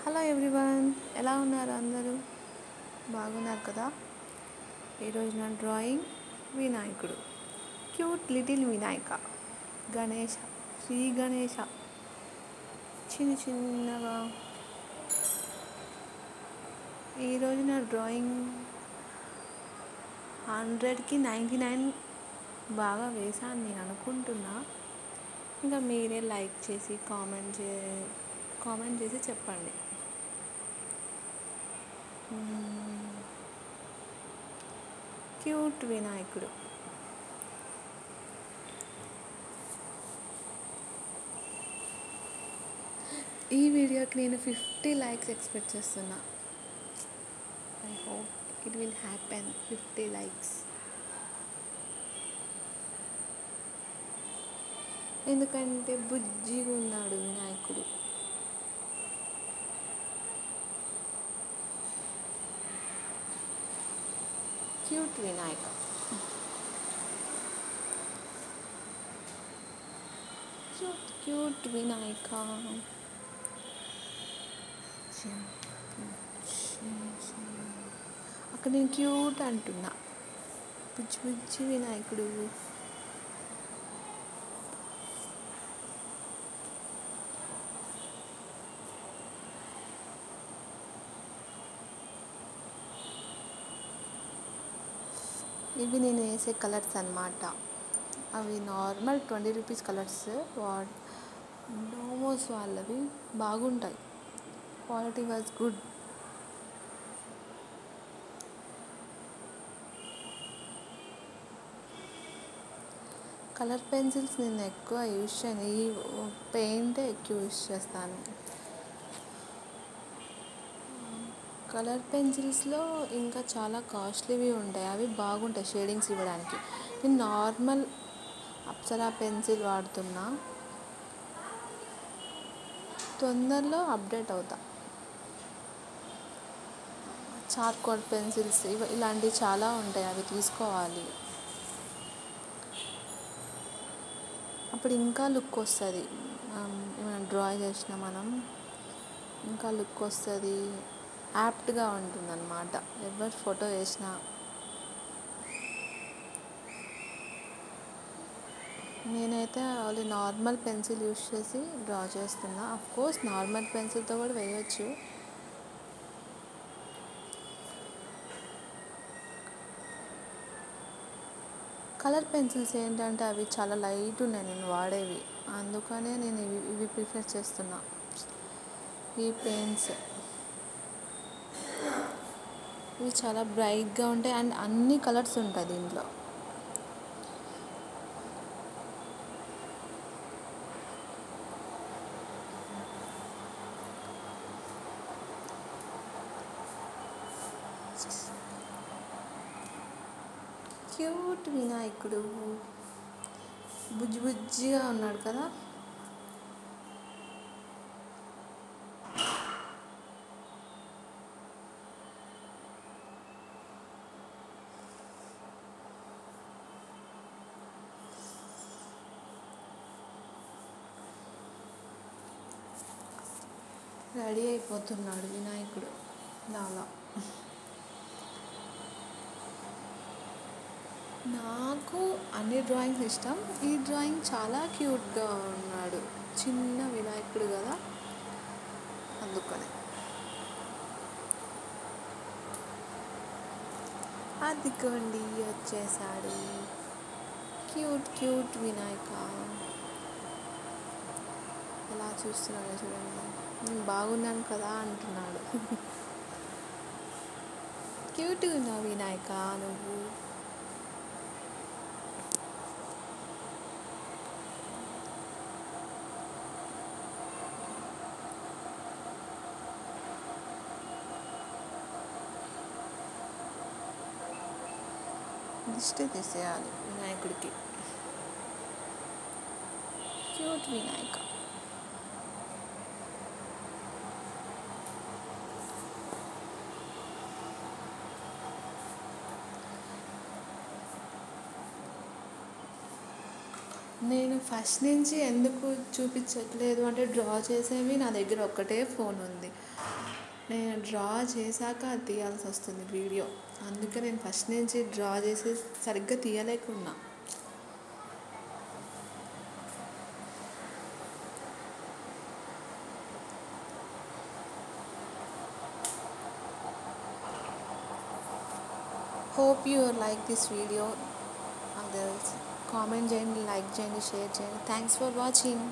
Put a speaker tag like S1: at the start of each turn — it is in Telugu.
S1: హలో ఎవ్రీవన్, ఎలా ఉన్నారు అందరూ? బాగున్నారు కదా? ఈరోజు నా డ్రాయింగ్ వినాయకుడు, క్యూట్ లిటిల్ వినాయక, గణేష, శ్రీ గణేష, చిన్నగా. ఈరోజు నా డ్రాయింగ్ 100కి 99 బాగా వేసాను నేను అనుకుంటున్నా. ఇంకా మీరే లైక్ చేసి కామెంట్ చేసి చెప్పండి. క్యూట్ వినాయకుడు. ఈ వీడియోకి నేను 50 లైక్స్ ఎక్స్పెక్ట్ చేస్తున్నా. I hope it will happen. 50 likes. ఎందుకంటే బుజ్జిగా ఉన్నాడు వినాయకుడు. క్యూట్ వినాయక. క్యూట్ వినాయక. అక్కడ నేను క్యూట్ అంటున్నా. బుజ్జి వినాయకుడు. ఇవి నేను వేసే కలర్స్ అన్నమాట. అవి నార్మల్ 20 రూపీస్ కలర్స్. డోమోస్ వాళ్ళవి బాగుంటాయి. Quality was good. Colour pencils నేను ఎక్కువ యూజ్ చేయను. ఈ పెయింటే ఎక్కువ యూజ్ చేస్తాను. కలర్ పెన్సిల్స్లో ఇంకా చాలా కాస్ట్లీవి ఉంటాయి. అవి బాగుంటాయి షేడింగ్స్ ఇవ్వడానికి. నేను నార్మల్ అప్సరా పెన్సిల్ వాడుతున్నా. తొందరలో అప్డేట్ అవుతా. చార్కోల్ పెన్సిల్స్ ఇలాంటివి చాలా ఉంటాయి. అవి తీసుకోవాలి. అప్పుడు ఇంకా లుక్ వస్తుంది. ఏమైనా డ్రా చేసినా మనం ఇంకా లుక్ వస్తుంది. యాప్ట్గా ఉంటుంది అన్నమాట. ఎవరు ఫోటో వేసినా. నేనైతే ఓన్లీ నార్మల్ పెన్సిల్ యూజ్ చేసి డ్రా చేస్తున్నా. అఫ్కోర్స్ నార్మల్ పెన్సిల్తో కూడా వేయచ్చు. కలర్ పెన్సిల్స్ ఏంటంటే అవి చాలా లైట్ ఉన్నాయి నేను వాడేవి. అందుకనే నేను ఇవి ప్రిఫర్ చేస్తున్నా. ఈ పెన్స్ ఇవి చాలా బ్రైట్గా ఉంటాయి అండ్ అన్ని కలర్స్ ఉంటాయి దీంట్లో. క్యూట్ వినాయకుడు బుజ్జిగా ఉన్నాడు కదా. రెడీ అయిపోతున్నాడు వినాయకుడు నాలా. నాకు అన్ని డ్రాయింగ్స్ ఇష్టం. ఈ డ్రాయింగ్ చాలా క్యూట్గా ఉన్నాడు. చిన్న వినాయకుడు కదా, అందుకనే. అదిగోండి వచ్చేసాడు క్యూట్ వినాయక. ఎలా చూస్తున్నాడో చూడండి. నేను బాగున్నాను కదా అంటున్నాడు. క్యూట్గా ఉన్నావు వినాయక నువ్వు. దిష్టి తీసేయాలి వినాయకుడికి. క్యూట్ వినాయక. నేను ఫస్ట్ నుంచి ఎందుకు చూపించట్లేదు అంటే డ్రా చేసేవి నా దగ్గర ఒక్కటే ఫోన్ ఉంది. నేను డ్రా చేశాక అది తీయాల్సి వస్తుంది వీడియో. అందుకే నేను ఫస్ట్ నుంచి డ్రా చేసి సరిగ్గా తీయలేకున్నా. Hope you like this video. Others comment చేయండి, లైక్ చేయండి, షేర్ చేయండి. Thanks for watching.